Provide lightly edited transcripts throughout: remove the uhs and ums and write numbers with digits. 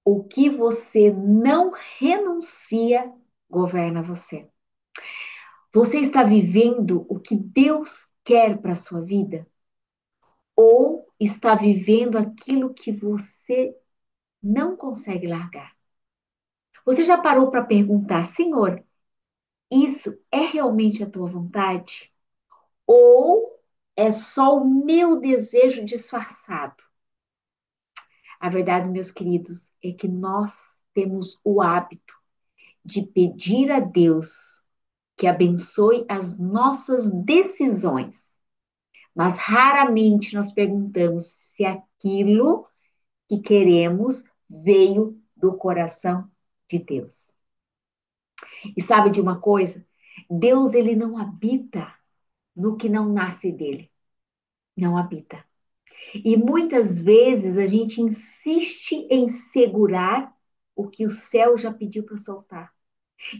O que você não renuncia governa você. Você está vivendo o que Deus quer para a sua vida? Ou está vivendo aquilo que você não consegue largar? Você já parou para perguntar, Senhor, isso é realmente a tua vontade? Ou é só o meu desejo disfarçado? A verdade, meus queridos, é que nós temos o hábito de pedir a Deus que abençoe as nossas decisões, mas raramente nós perguntamos se aquilo que queremos veio do coração de Deus. E sabe de uma coisa? Deus, ele não habita no que não nasce dele. Não habita. E muitas vezes a gente insiste em segurar o que o céu já pediu para soltar.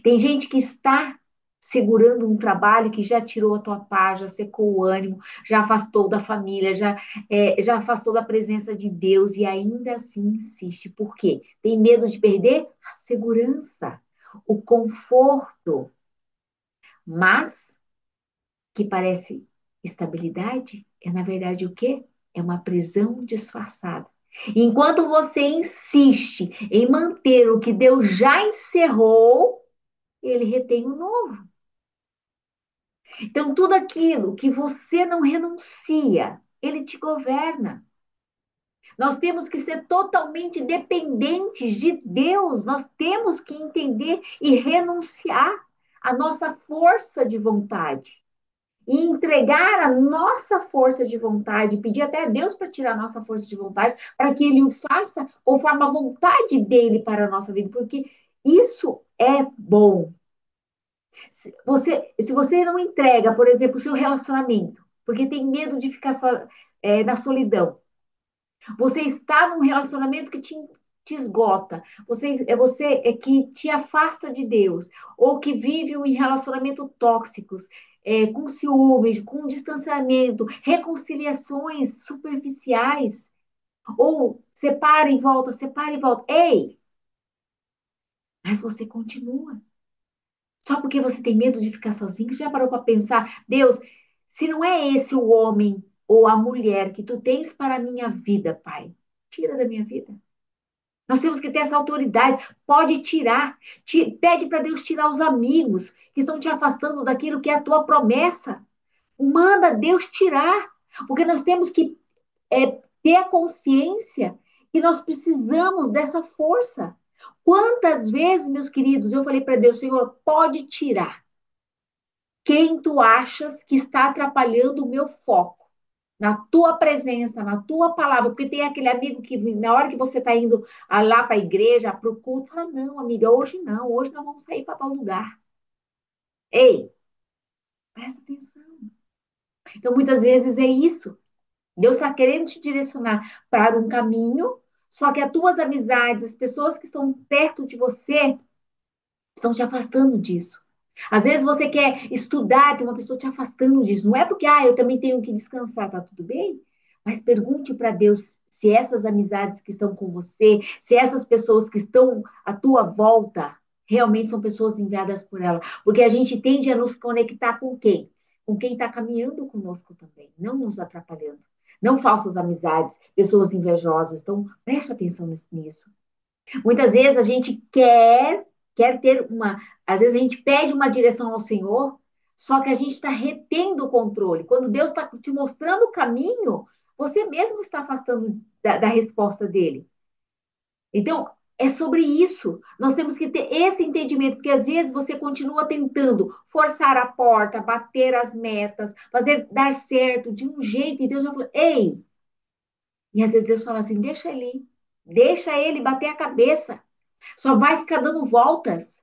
Tem gente que está segurando um trabalho que já tirou a tua paz, já secou o ânimo, já afastou da família, já afastou da presença de Deus e ainda assim insiste. Por quê? Tem medo de perder a segurança, o conforto, mas que parece estabilidade, é na verdade o quê? É uma prisão disfarçada. Enquanto você insiste em manter o que Deus já encerrou, ele retém o novo. Então, tudo aquilo que você não renuncia, ele te governa. Nós temos que ser totalmente dependentes de Deus, nós temos que entender e renunciar à nossa força de vontade. E entregar a nossa força de vontade, pedir até a Deus para tirar a nossa força de vontade, para que Ele o faça conforme a vontade dele para a nossa vida, porque isso é bom. Se você não entrega, por exemplo, o seu relacionamento, porque tem medo de ficar só, na solidão, você está num relacionamento que te esgota, você é que te afasta de Deus, ou que vive em relacionamentos tóxicos, com ciúmes, com distanciamento, reconciliações superficiais, ou separa e volta. Ei, mas você continua. Só porque você tem medo de ficar sozinho, você já parou para pensar, Deus, se não é esse o homem ou a mulher que tu tens para a minha vida, Pai, tira da minha vida. Nós temos que ter essa autoridade. Pode tirar. Pede para Deus tirar os amigos que estão te afastando daquilo que é a tua promessa. Manda Deus tirar. Porque nós temos que ter a consciência que nós precisamos dessa força. Quantas vezes, meus queridos, eu falei para Deus, Senhor, pode tirar quem tu achas que está atrapalhando o meu foco. Na tua presença, na tua palavra, porque tem aquele amigo que na hora que você está indo lá para a igreja, para o culto, fala, não, amiga, hoje não, hoje nós vamos sair para tal lugar. Ei, presta atenção. Então, muitas vezes é isso. Deus está querendo te direcionar para um caminho, só que as tuas amizades, as pessoas que estão perto de você, estão te afastando disso. Às vezes você quer estudar, tem uma pessoa te afastando disso. Não é porque, eu também tenho que descansar, tá tudo bem? Mas pergunte para Deus se essas amizades que estão com você, se essas pessoas que estão à tua volta, realmente são pessoas enviadas por ela. Porque a gente tende a nos conectar com quem? Com quem está caminhando conosco também, não nos atrapalhando. Não falsas amizades, pessoas invejosas. Então, preste atenção nisso. Muitas vezes a gente quer ter uma, às vezes a gente pede uma direção ao Senhor, só que a gente está retendo o controle. Quando Deus está te mostrando o caminho, você mesmo está afastando da resposta dele. Então, é sobre isso. Nós temos que ter esse entendimento, porque às vezes você continua tentando forçar a porta, bater as metas, fazer dar certo de um jeito, e Deus já falou, ei! E às vezes Deus fala assim, deixa ele bater a cabeça. Só vai ficar dando voltas.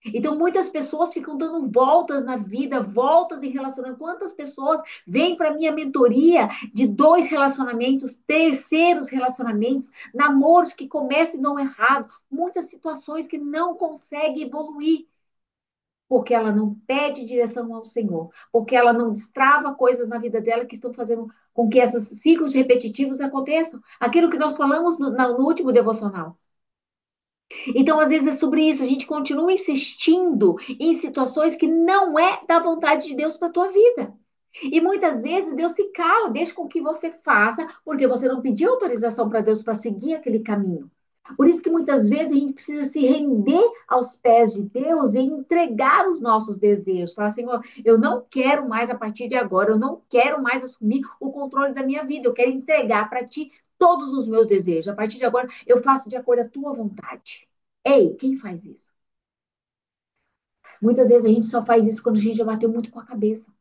Então, muitas pessoas ficam dando voltas na vida, voltas em relacionamento. Quantas pessoas vêm para minha mentoria de 2 relacionamentos, terceiros relacionamentos, namoros que começam e dão errado, muitas situações que não conseguem evoluir, porque ela não pede direção ao Senhor, porque ela não destrava coisas na vida dela que estão fazendo com que esses ciclos repetitivos aconteçam. Aquilo que nós falamos no último devocional. Então, às vezes é sobre isso, a gente continua insistindo em situações que não é da vontade de Deus para a tua vida. E muitas vezes Deus se cala, deixa com que você faça, porque você não pediu autorização para Deus para seguir aquele caminho. Por isso que muitas vezes a gente precisa se render aos pés de Deus e entregar os nossos desejos. Falar, Senhor, eu não quero mais a partir de agora, eu não quero mais assumir o controle da minha vida, eu quero entregar para Ti todos os meus desejos. A partir de agora, eu faço de acordo com a Tua vontade. Ei, quem faz isso? Muitas vezes a gente só faz isso quando a gente já bateu muito com a cabeça.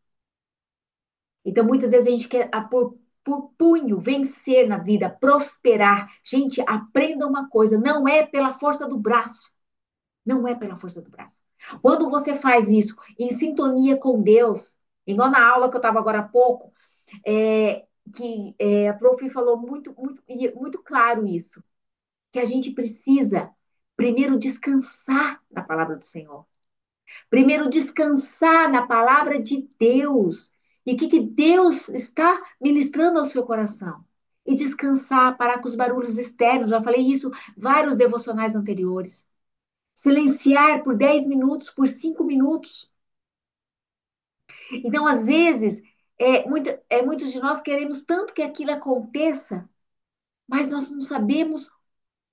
Então, muitas vezes a gente quer por punho vencer na vida, prosperar. Gente, aprenda uma coisa: não é pela força do braço. Não é pela força do braço. Quando você faz isso em sintonia com Deus, igual na aula que eu estava agora há pouco, a prof falou muito claro isso, que a gente precisa primeiro descansar na palavra do Senhor. Primeiro, descansar na palavra de Deus. E o que Deus está ministrando ao seu coração. E descansar, parar com os barulhos externos. Já falei isso vários devocionais anteriores. Silenciar por 10 minutos, por 5 minutos. Então, às vezes, muitos de nós queremos tanto que aquilo aconteça, mas nós não sabemos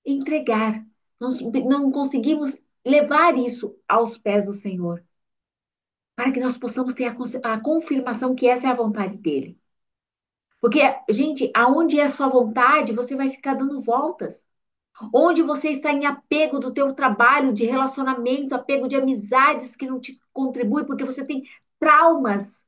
entregar. Nós não conseguimos levar isso aos pés do Senhor, para que nós possamos ter a confirmação que essa é a vontade dele. Porque, gente, aonde é a sua vontade, você vai ficar dando voltas. Onde você está em apego do teu trabalho, de relacionamento, apego de amizades que não te contribuem, porque você tem traumas.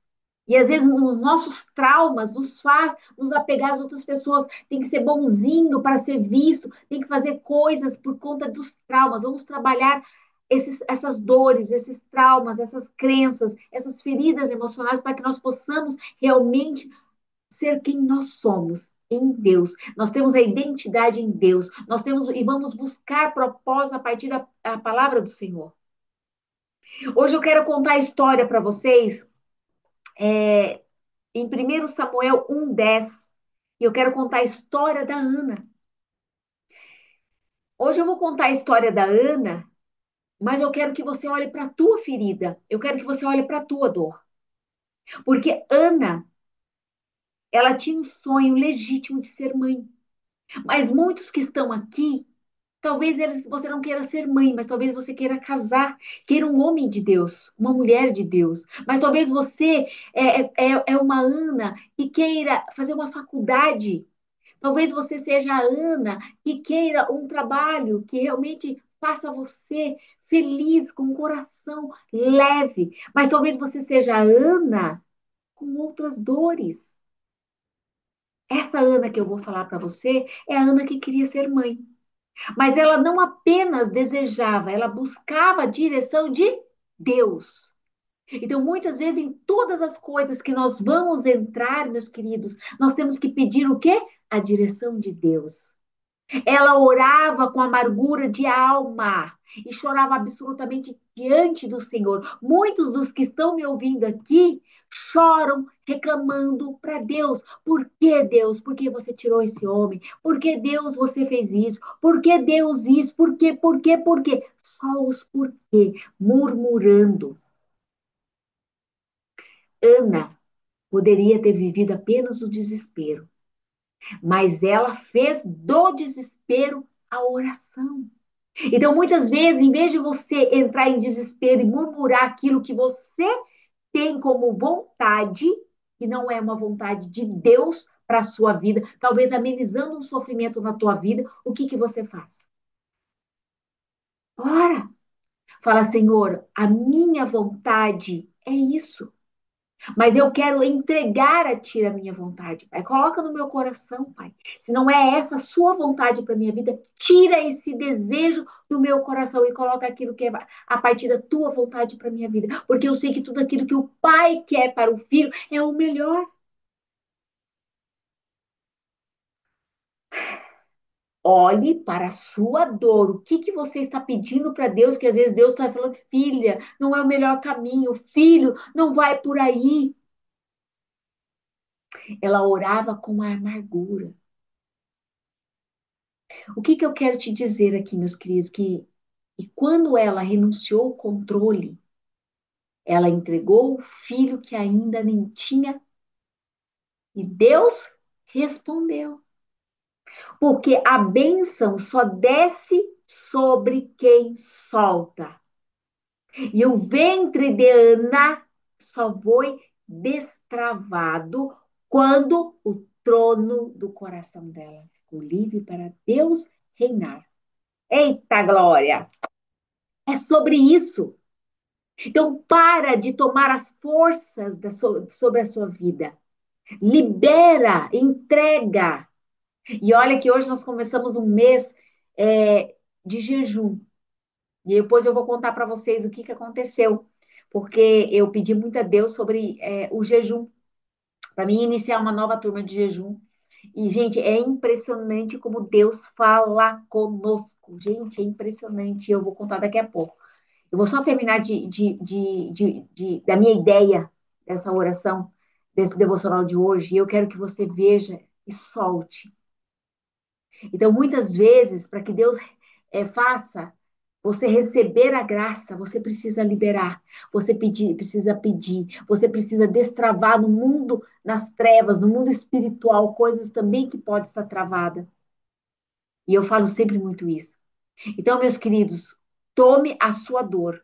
E às vezes os nossos traumas nos faz nos apegar às outras pessoas. Tem que ser bonzinho para ser visto, tem que fazer coisas por conta dos traumas. Vamos trabalhar essas dores, esses traumas, essas crenças, essas feridas emocionais para que nós possamos realmente ser quem nós somos em Deus. Nós temos a identidade em Deus. Nós temos e vamos buscar propósito a partir da palavra do Senhor. Hoje eu quero contar a história para vocês em 1 Samuel 1:10. E eu quero contar a história da Ana. Hoje eu vou contar a história da Ana, mas eu quero que você olhe para a tua ferida. Eu quero que você olhe para a tua dor. Porque Ana, ela tinha um sonho legítimo de ser mãe. Mas muitos que estão aqui, talvez você não queira ser mãe, mas talvez você queira casar, queira um homem de Deus, uma mulher de Deus. Mas talvez você é uma Ana que queira fazer uma faculdade. Talvez você seja a Ana que queira um trabalho que realmente faça você feliz, com um coração leve. Mas talvez você seja a Ana com outras dores. Essa Ana que eu vou falar para você é a Ana que queria ser mãe. Mas ela não apenas desejava, ela buscava a direção de Deus. Então, muitas vezes, em todas as coisas que nós vamos entrar, meus queridos, nós temos que pedir o quê? A direção de Deus. Ela orava com amargura de alma e chorava absolutamente diante do Senhor. Muitos dos que estão me ouvindo aqui choram reclamando para Deus. Por que Deus? Por que você tirou esse homem? Por que Deus você fez isso? Por que Deus isso? Por quê? Por quê? Por quê? Só os porquê, murmurando. Ana poderia ter vivido apenas o desespero, mas ela fez do desespero a oração. Então, muitas vezes, em vez de você entrar em desespero e murmurar aquilo que você tem como vontade, que não é uma vontade de Deus para a sua vida, talvez amenizando um sofrimento na tua vida, o que que você faz? Ora, fala, Senhor, a minha vontade é isso. Mas eu quero entregar a Ti a minha vontade, Pai. Coloca no meu coração, Pai. Se não é essa a sua vontade para minha vida, tira esse desejo do meu coração e coloca aquilo que é a partir da Tua vontade para minha vida. Porque eu sei que tudo aquilo que o Pai quer para o filho é o melhor. Olhe para a sua dor. O que que você está pedindo para Deus? Que às vezes Deus está falando, filha, não é o melhor caminho. Filho, não vai por aí. Ela orava com uma amargura. O que que eu quero te dizer aqui, meus queridos, que quando ela renunciou ao controle, ela entregou o filho que ainda nem tinha e Deus respondeu. Porque a bênção só desce sobre quem solta. E o ventre de Ana só foi destravado quando o trono do coração dela ficou livre para Deus reinar. Eita glória! É sobre isso. Então, para de tomar as forças sobre a sua vida. Libera, entrega. E olha que hoje nós começamos um mês de jejum. E depois eu vou contar para vocês o que aconteceu. Porque eu pedi muito a Deus sobre o jejum, para mim iniciar uma nova turma de jejum. E, gente, é impressionante como Deus fala conosco. Gente, é impressionante. Eu vou contar daqui a pouco. Eu vou só terminar da minha ideia dessa oração, desse devocional de hoje, e eu quero que você veja e solte. Então, muitas vezes, para que Deus faça você receber a graça, você precisa liberar, precisa pedir, você precisa destravar no mundo, nas trevas, no mundo espiritual, coisas também que podem estar travadas. E eu falo sempre muito isso. Então, meus queridos, tome a sua dor.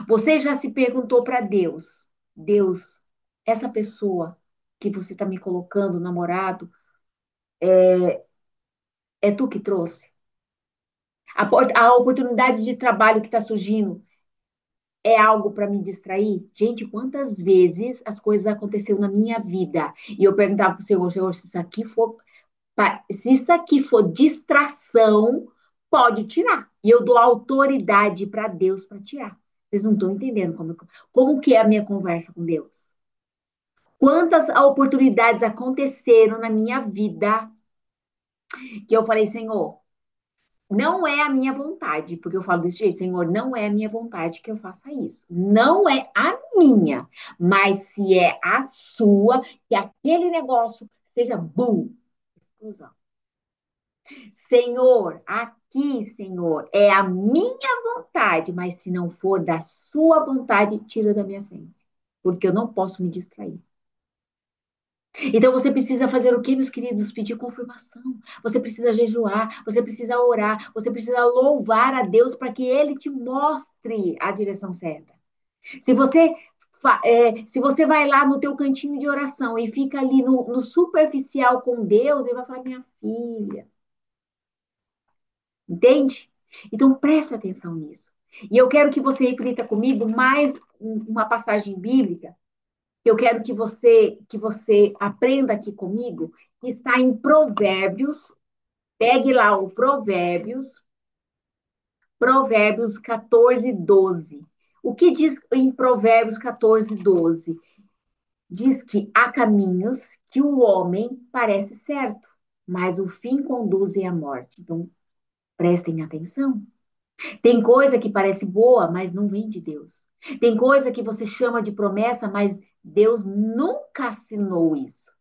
Você já se perguntou para Deus, Deus, essa pessoa que você está me colocando, namorado, é tu que trouxe? A oportunidade de trabalho que está surgindo é algo para me distrair? Gente, quantas vezes as coisas aconteceram na minha vida e eu perguntava para o Senhor, Senhor, se isso aqui for distração, pode tirar. E eu dou autoridade para Deus para tirar. Vocês não estão entendendo como que é a minha conversa com Deus. Quantas oportunidades aconteceram na minha vida que eu falei, Senhor, não é a minha vontade, porque eu falo desse jeito, Senhor, não é a minha vontade que eu faça isso. Não é a minha, mas se é a sua, que aquele negócio seja bum, explosão. Senhor, aqui, Senhor, é a minha vontade, mas se não for da sua vontade, tira da minha frente, porque eu não posso me distrair. Então você precisa fazer o que, meus queridos? Pedir confirmação. Você precisa jejuar, você precisa orar, você precisa louvar a Deus para que Ele te mostre a direção certa. Se você, se você vai lá no teu cantinho de oração e fica ali no superficial com Deus, Ele vai falar, minha filha, entende? Então preste atenção nisso. E eu quero que você reflita comigo mais uma passagem bíblica que eu quero que você aprenda aqui comigo, que está em Provérbios. Pegue lá o Provérbios 14, 12. O que diz em Provérbios 14, 12? Diz que há caminhos que o homem parece certo, mas o fim conduzem à morte. Então, prestem atenção. Tem coisa que parece boa, mas não vem de Deus. Tem coisa que você chama de promessa, mas Deus nunca assinou isso.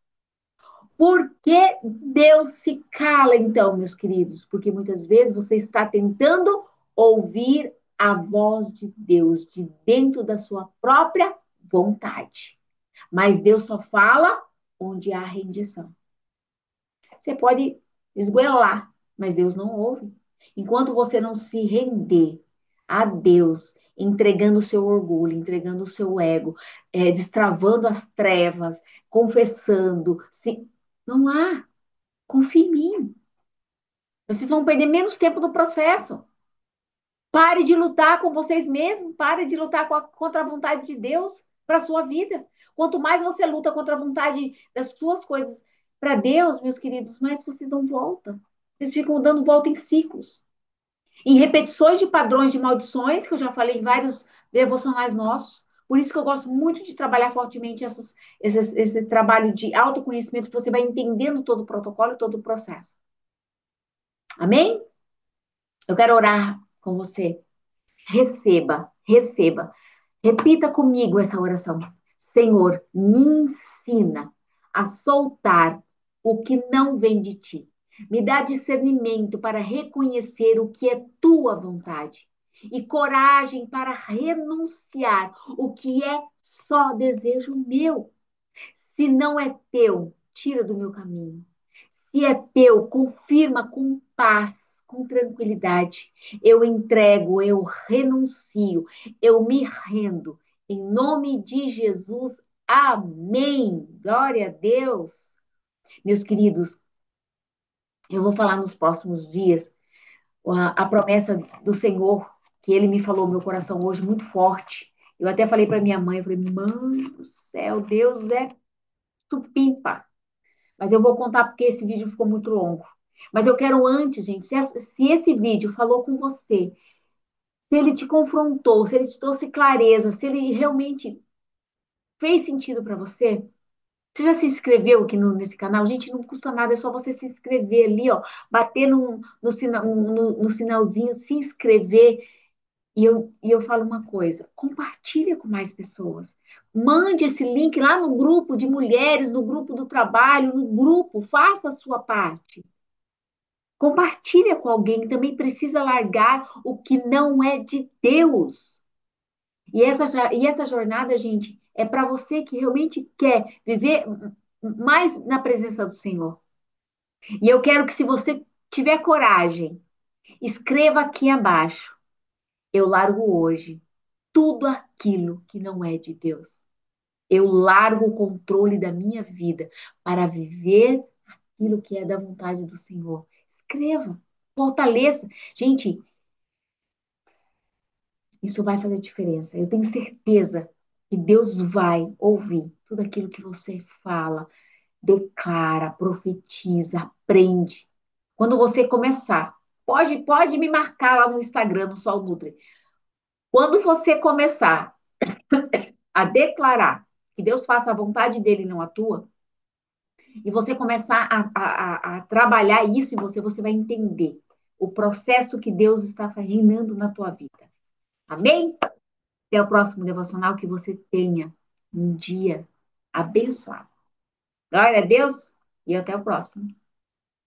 Por que Deus se cala, então, meus queridos? Porque muitas vezes você está tentando ouvir a voz de Deus de dentro da sua própria vontade. Mas Deus só fala onde há rendição. Você pode esgoelar, mas Deus não ouve. Enquanto você não se render a Deus, entregando o seu orgulho, entregando o seu ego, destravando as trevas, confessando, não há. Confie em mim. Vocês vão perder menos tempo no processo. Pare de lutar com vocês mesmos, pare de lutar contra a vontade de Deus para a sua vida. Quanto mais você luta contra a vontade das suas coisas para Deus, meus queridos, mais vocês dão volta. Vocês ficam dando volta em ciclos, em repetições de padrões de maldições, que eu já falei em vários devocionais nossos. Por isso que eu gosto muito de trabalhar fortemente esse trabalho de autoconhecimento, que você vai entendendo todo o protocolo e todo o processo. Amém? Eu quero orar com você. Receba, receba. Repita comigo essa oração. Senhor, me ensina a soltar o que não vem de ti. Me dá discernimento para reconhecer o que é tua vontade e coragem para renunciar o que é só desejo meu. Se não é teu, tira do meu caminho. Se é teu, confirma com paz, com tranquilidade. Eu entrego, eu renuncio, eu me rendo. Em nome de Jesus, amém. Glória a Deus. Meus queridos, eu vou falar nos próximos dias a promessa do Senhor, que ele me falou no meu coração hoje muito forte. Eu até falei para minha mãe, eu falei, mãe do céu, Deus é supimpa. Mas eu vou contar porque esse vídeo ficou muito longo. Mas eu quero antes, gente, se esse vídeo falou com você, se ele te confrontou, se ele te trouxe clareza, se ele realmente fez sentido para você, você já se inscreveu aqui nesse canal? Gente, não custa nada, é só você se inscrever ali, ó, bater no sinalzinho, se inscrever. E eu falo uma coisa: compartilha com mais pessoas. Mande esse link lá no grupo de mulheres, no grupo do trabalho, no grupo, faça a sua parte. Compartilha com alguém que também precisa largar o que não é de Deus. E essa jornada, gente, é para você que realmente quer viver mais na presença do Senhor. E eu quero que, se você tiver coragem, escreva aqui abaixo: eu largo hoje tudo aquilo que não é de Deus. Eu largo o controle da minha vida para viver aquilo que é da vontade do Senhor. Escreva, fortaleça. Gente, isso vai fazer diferença. Eu tenho certeza que Deus vai ouvir tudo aquilo que você fala, declara, profetiza, aprende. Quando você começar, pode me marcar lá no Instagram, no Sol Nutri. Quando você começar a declarar que Deus faça a vontade dele e não a tua, e você começar a trabalhar isso em você, você vai entender o processo que Deus está reinando na tua vida. Amém? Até o próximo devocional, que você tenha um dia abençoado. Glória a Deus e até o próximo.